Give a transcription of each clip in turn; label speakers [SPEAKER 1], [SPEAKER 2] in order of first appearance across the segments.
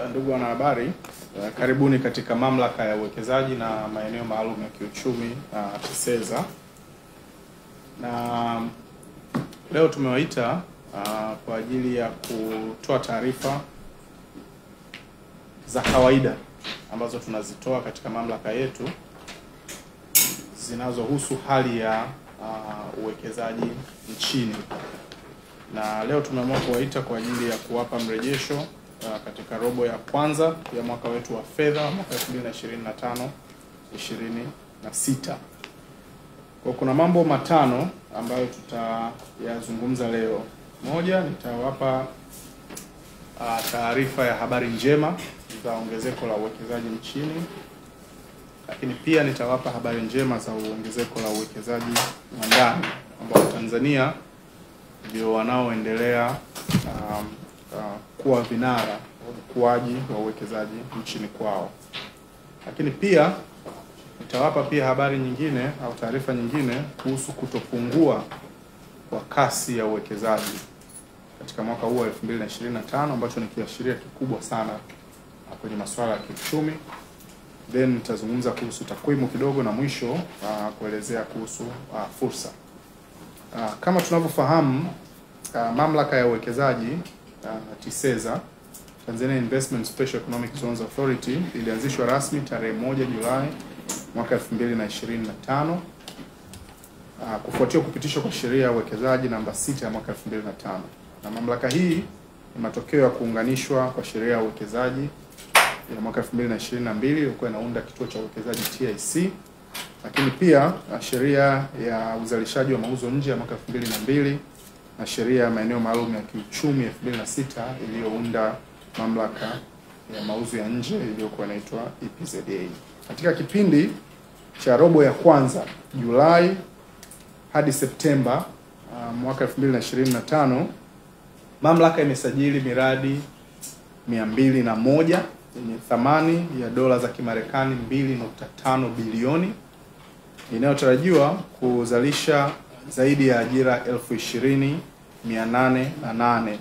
[SPEAKER 1] Ndugu wanahabari, karibuni katika Mamlaka ya Uwekezaji na Maeneo Maalum ya Kiuchumi TISEZA. Na leo tumewaita kwa ajili ya kutoa taarifa za kawaida ambazo tunazitoa katika mamlaka yetu zinazohusu hali ya uwekezaji nchini. Na leo tumeamua kuwaita kwa ajili ya kuwapa mrejesho katika robo ya kwanza ya mwaka wetu wa fedha mwaka 2025-26. Kwa kuna mambo matano ambayo tutayazungumza leo. Moja, nitawapa taarifa ya habari njema za ongezeko la uwekezaji nchini. Lakini pia nitawapa habari njema za ongezeko la uwekezaji wa ndani ambao Tanzania ndio wanaoendelea kuwa vinara wa ukuaji wa uwekezaji nchini kwao. Lakini pia nitawapa pia habari nyingine au taarifa nyingine kuhusu kutopungua kwa kasi ya uwekezaji katika mwaka huu wa 2025 ambacho ni kiashiria kikubwa sana kwenye masuala ya kiuchumi. Then nitazungumza kuhusu takwimu kidogo na mwisho kuelezea kuhusu fursa. Kama tunavyofahamu, mamlaka ya uwekezaji TISEZA, Tanzania Investment Special Economic Zones Authority, ilianzishwa rasmi tarehe 1 Julai mwaka 2025 kufuatia kupitishwa kwa sheria ya uwekezaji namba 6 ya mwaka 2005. Na mamlaka hii ni matokeo ya kuunganishwa kwa sheria ya uwekezaji ya mwaka 2022 ilikuwa inaunda kituo cha uwekezaji TIC, lakini pia sheria ya uzalishaji wa mauzo nje ya mwaka 2002 na sheria ya maeneo maalum ya kiuchumi 2006 iliyounda mamlaka ya mauzo ya nje iliyokuwa inaitwa EPZA. Katika kipindi cha robo ya kwanza Julai hadi Septemba mwaka 2025, mamlaka imesajili miradi 201 yenye thamani ya dola za Kimarekani 2.5 bilioni inayotarajiwa kuzalisha zaidi ya ajira 20,808,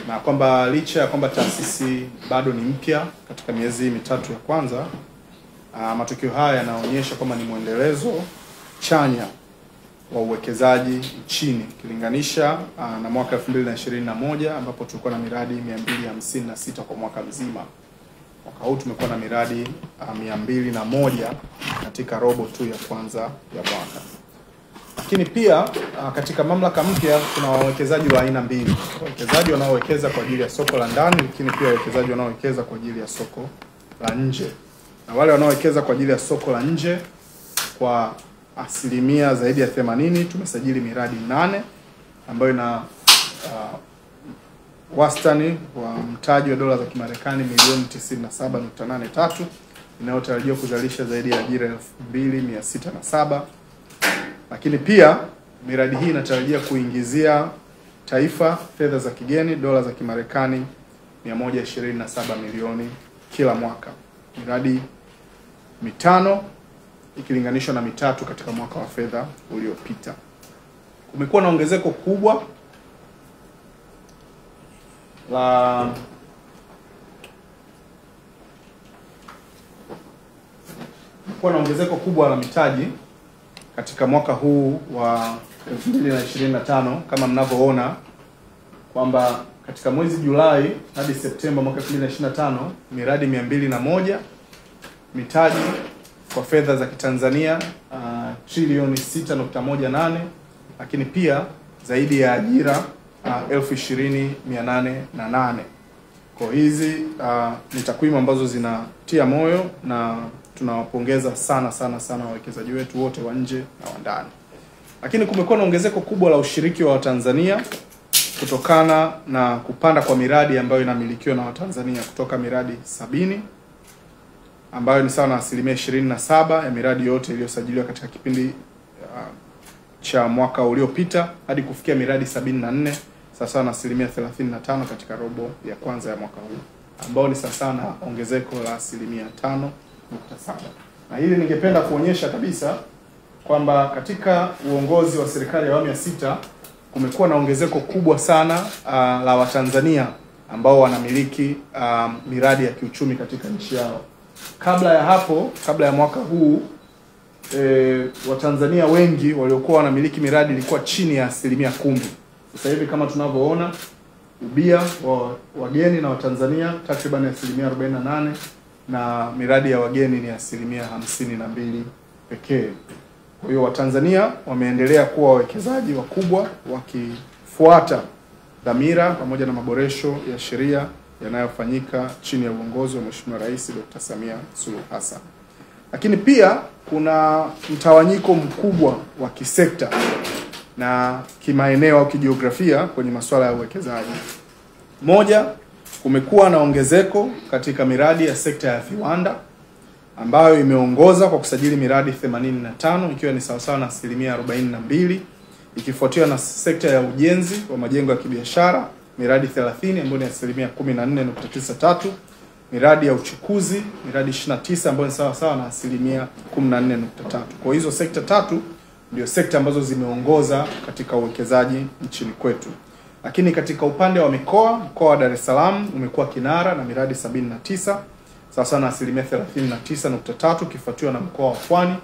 [SPEAKER 1] na kwamba licha ya kwamba taasisi bado ni mpya katika miezi mitatu ya kwanza, matokeo haya yanaonyesha kwamba ni mwendelezo chanya wa uwekezaji nchini ukilinganisha na mwaka 2021 ambapo tulikuwa na miradi 256 kwa mwaka mzima. Mwaka huu tumekuwa na miradi 201 katika robo tu ya kwanza ya mwaka. Lakini pia katika mamlaka mpya kuna wawekezaji wa aina mbili. Wawekezaji wanaowekeza kwa ajili ya soko la ndani, lakini pia wawekezaji wanaowekeza kwa ajili ya soko la nje. Na wale wanaowekeza kwa ajili ya soko la nje, kwa asilimia zaidi ya 80 tumesajili miradi 8 ambayo ina wastani wa mtaji wa dola za Kimarekani milioni 97.83 inayotarajiwa kuzalisha zaidi ya ajira 2,607. Lakini pia miradi hii inatarajia kuingizia taifa fedha za kigeni dola za Kimarekani 127 milioni kila mwaka. Miradi mitano ikilinganishwa na mitatu katika mwaka wa fedha uliopita. Kumekuwa na ongezeko kubwa la mitaji katika mwaka huu wa 2025 kama mnavyoona kwamba katika mwezi Julai hadi Septemba mwaka 2025 miradi 201, mitaji kwa fedha za Kitanzania trilioni 6.18, lakini pia zaidi ya ajira 20,808. Kwa hizi ni takwimu ambazo zinatia moyo na tunawapongeza sana wawekezaji wetu wote wa nje na wa ndani. Lakini kumekuwa na ongezeko kubwa la ushiriki wa Watanzania kutokana na kupanda kwa miradi ambayo inamilikiwa na Watanzania kutoka miradi 70 ambayo ni sawa na asilimia 27 ya miradi yote iliyosajiliwa katika kipindi cha mwaka uliopita hadi kufikia miradi 74 sawa na asilimia 35 katika robo ya kwanza ya mwaka huu, ambao ni sawa na ongezeko la asilimia 5.7. Na hili ningependa kuonyesha kabisa kwamba katika uongozi wa serikali ya awamu ya 6 kumekuwa na ongezeko kubwa sana la Watanzania ambao wanamiliki miradi ya kiuchumi katika nchi yao. Kabla ya hapo, kabla ya mwaka huu, Watanzania wengi waliokuwa wanamiliki miradi ilikuwa chini ya 10%. Sasa hivi kama tunavyoona, ubia wa wageni na Watanzania takriban 48%, na miradi ya wageni ni 52% pekee. Kwa hiyo Watanzania wameendelea kuwa wawekezaji wakubwa wakifuata dhamira pamoja na maboresho ya sheria yanayofanyika chini ya uongozi wa Mheshimiwa Rais Dr. Samia Suluhu Hassan. Lakini pia kuna mtawanyiko mkubwa wa kisekta na kimaeneo au kijiografia kwenye masuala ya uwekezaji. Moja, kumekuwa na ongezeko katika miradi ya sekta ya viwanda ambayo imeongoza kwa kusajili miradi 85 ikiwa ni sawasawa na 42%, ikifuatiwa na sekta ya ujenzi wa majengo ya kibiashara miradi 30 ambayo ni 14.93%, miradi ya uchukuzi miradi 29 ambayo ni sawasawa na 14.3%. Kwa hizo sekta tatu ndio sekta ambazo zimeongoza katika uwekezaji nchini kwetu. Lakini katika upande wa mikoa, mkoa wa Dar es Salaam umekuwa kinara na miradi 79 sawasawa na 39.3%, kifuatiwa na mkoa wa Pwani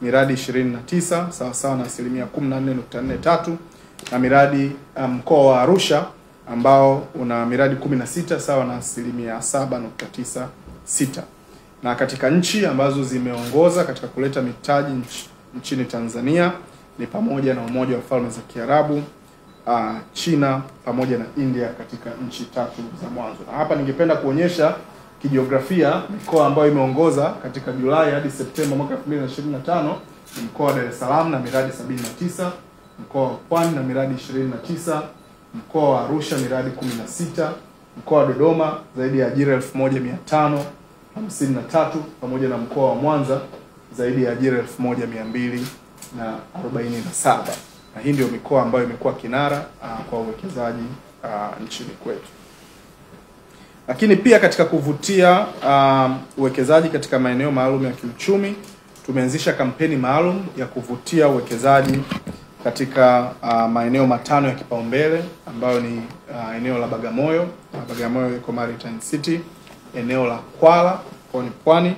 [SPEAKER 1] miradi 29 sawasawa na 14.43%, na miradi mkoa wa Arusha ambao una miradi 16 sawa na 7.96%. Na katika nchi ambazo zimeongoza katika kuleta mitaji nchini Tanzania ni pamoja na Umoja wa Falme za Kiarabu, China pamoja na India katika nchi tatu za mwanzo. Na hapa ningependa kuonyesha kijiografia mikoa ambayo imeongoza katika Julai hadi Septemba mwaka 2025 ni mkoa wa Dar es Salaam na miradi 79, mkoa wa Pwani na miradi 29, mkoa wa Arusha miradi 16, mkoa wa Dodoma zaidi ya ajira 1553 pamoja na mkoa wa Mwanza zaidi ya ajira 1247. Na hii ndio mikoa ambayo imekuwa kinara kwa uwekezaji nchini kwetu. Lakini pia katika kuvutia uwekezaji katika maeneo maalum ya kiuchumi, tumeanzisha kampeni maalum ya kuvutia uwekezaji katika maeneo matano ya kipaumbele ambayo ni eneo la Bagamoyo, Bagamoyo Eco Maritime City, eneo la Kwala Pwani,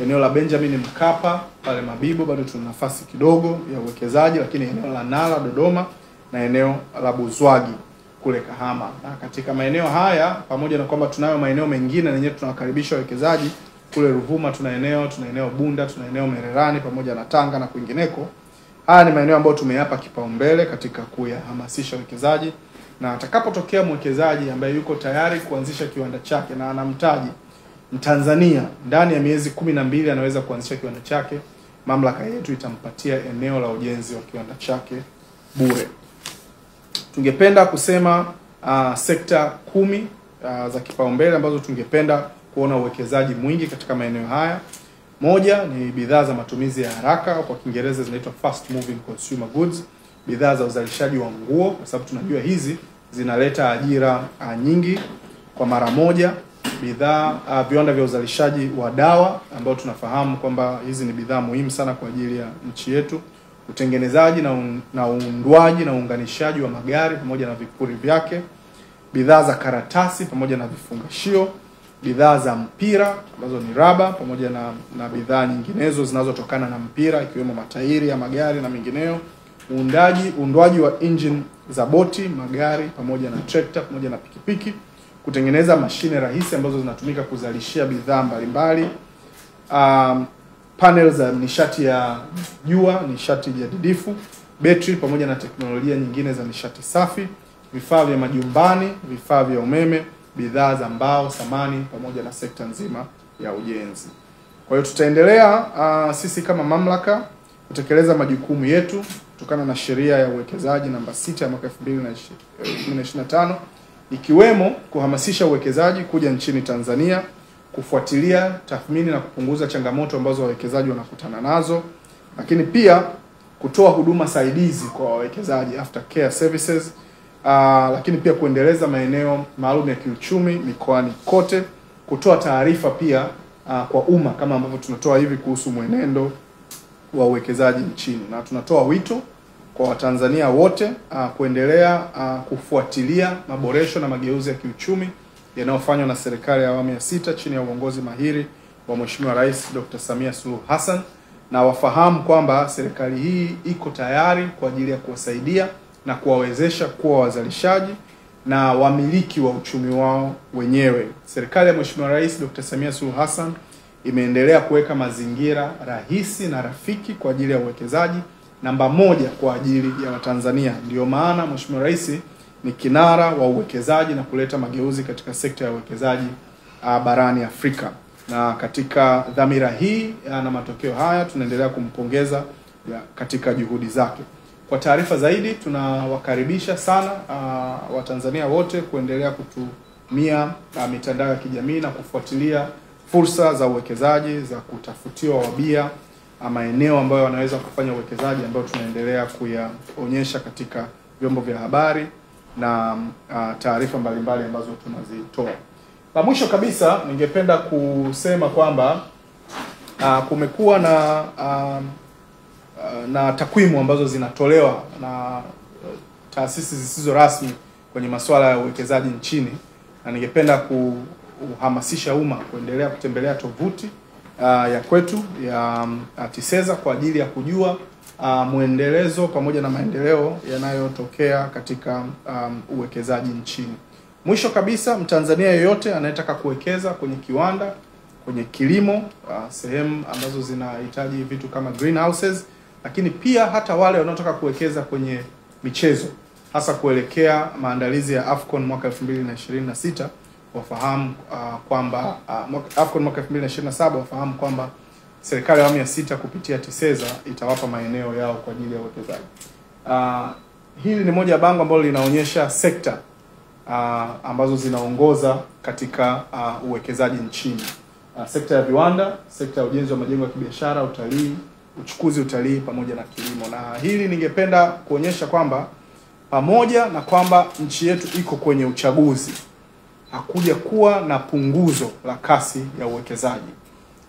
[SPEAKER 1] eneo la Benjamin Mkapa pale Mabibo bado tuna nafasi kidogo ya uwekezaji, lakini eneo la Nala Dodoma na eneo la Buzwagi kule Kahama. Na katika maeneo haya, pamoja na kwamba tunayo maeneo mengine na yenyewe tunawakaribisha wawekezaji kule Ruvuma, tuna eneo Bunda, tuna eneo Mererani pamoja na Tanga na kwingineko. Haya ni maeneo ambayo tumeyapa kipaumbele katika kuyahamasisha wawekezaji, na atakapotokea mwekezaji ambaye yuko tayari kuanzisha kiwanda chake na ana mtaji Mtanzania, ndani ya miezi 12 anaweza kuanzisha kiwanda chake, mamlaka yetu itampatia eneo la ujenzi wa kiwanda chake bure. Tungependa kusema sekta 10 za kipaumbele ambazo tungependa kuona uwekezaji mwingi katika maeneo haya. Moja ni bidhaa za matumizi ya haraka, kwa Kiingereza zinaitwa fast moving consumer goods, bidhaa za uzalishaji wa nguo, kwa sababu tunajua hizi zinaleta ajira nyingi kwa mara moja. Viwanda vya uzalishaji wa dawa ambao tunafahamu kwamba hizi ni bidhaa muhimu sana kwa ajili ya nchi yetu. Utengenezaji na uundwaji na uunganishaji wa magari pamoja na vipuri vyake, bidhaa za karatasi pamoja na vifungashio, bidhaa za mpira ambazo ni raba pamoja na bidhaa nyinginezo zinazotokana na mpira ikiwemo matairi ya magari na mengineyo, uundwaji wa engine za boti, magari pamoja na trekta pamoja na pikipiki, kutengeneza mashine rahisi ambazo zinatumika kuzalishia bidhaa mbalimbali, panel za nishati ya jua, nishati jadidifu, betri pamoja na teknolojia nyingine za nishati safi, vifaa vya majumbani, vifaa vya umeme, bidhaa za mbao, samani pamoja na sekta nzima ya ujenzi. Kwa hiyo tutaendelea sisi kama mamlaka kutekeleza majukumu yetu kutokana na sheria ya uwekezaji namba 6 ya mwaka 2025, ikiwemo kuhamasisha uwekezaji kuja nchini Tanzania, kufuatilia, tathmini na kupunguza changamoto ambazo wawekezaji wanakutana nazo, lakini pia kutoa huduma saidizi kwa wawekezaji, after care services, lakini pia kuendeleza maeneo maalum ya kiuchumi mikoani kote, kutoa taarifa pia kwa umma kama ambavyo tunatoa hivi kuhusu mwenendo wa uwekezaji nchini. Na tunatoa wito kwa Watanzania wote kuendelea kufuatilia maboresho na mageuzi ya kiuchumi yanayofanywa na serikali ya awamu ya 6 chini ya uongozi mahiri wa Mheshimiwa Rais Dr. Samia Suluhu Hassan, na wafahamu kwamba serikali hii iko tayari kwa ajili ya kuwasaidia na kuwawezesha kuwa wazalishaji na wamiliki wa uchumi wao wenyewe. Serikali ya Mheshimiwa Rais Dr. Samia Suluhu Hassan imeendelea kuweka mazingira rahisi na rafiki kwa ajili ya uwekezaji, namba moja kwa ajili ya Watanzania. Ndio maana Mheshimiwa Rais ni kinara wa uwekezaji na kuleta mageuzi katika sekta ya uwekezaji barani Afrika. Na katika dhamira hii na matokeo haya tunaendelea kumpongeza katika juhudi zake. Kwa taarifa zaidi tunawakaribisha sana Watanzania wote kuendelea kutumia mitandao ya kijamii na kufuatilia fursa za uwekezaji za kutafutiwa wabia maeneo ambayo wanaweza kufanya uwekezaji ambayo tunaendelea kuyaonyesha katika vyombo vya habari na taarifa mbalimbali ambazo tunazitoa. La mwisho kabisa ningependa kusema kwamba kumekuwa na takwimu ambazo zinatolewa na taasisi zisizo rasmi kwenye masuala ya uwekezaji nchini, na ningependa kuhamasisha umma kuendelea kutembelea tovuti ya kwetu ya TISEZA kwa ajili ya kujua muendelezo pamoja na maendeleo yanayotokea katika uwekezaji nchini. Mwisho kabisa, Mtanzania yeyote anayetaka kuwekeza kwenye kiwanda, kwenye kilimo, sehemu ambazo zinahitaji vitu kama greenhouses, lakini pia hata wale wanaotaka kuwekeza kwenye michezo, hasa kuelekea maandalizi ya AFCON mwaka 2026, wafahamu kwamba AFCON mwaka 2027 wafahamu kwamba serikali ya awamu ya 6 kupitia TISEZA itawapa maeneo yao kwa ajili ya uwekezaji. Hili ni moja ya bango ambalo linaonyesha sekta ambazo zinaongoza katika uwekezaji nchini. Sekta ya viwanda, sekta ya ujenzi wa majengo ya kibiashara, utalii, uchukuzi, utalii pamoja na kilimo. Na hili ningependa kuonyesha kwamba pamoja na kwamba nchi yetu iko kwenye uchaguzi, hakuja kuwa na punguzo la kasi ya uwekezaji.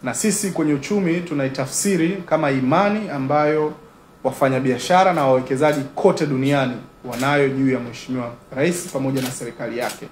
[SPEAKER 1] Na sisi kwenye uchumi tunaitafsiri kama imani ambayo wafanyabiashara na wawekezaji kote duniani wanayo juu ya Mheshimiwa Rais pamoja na serikali yake.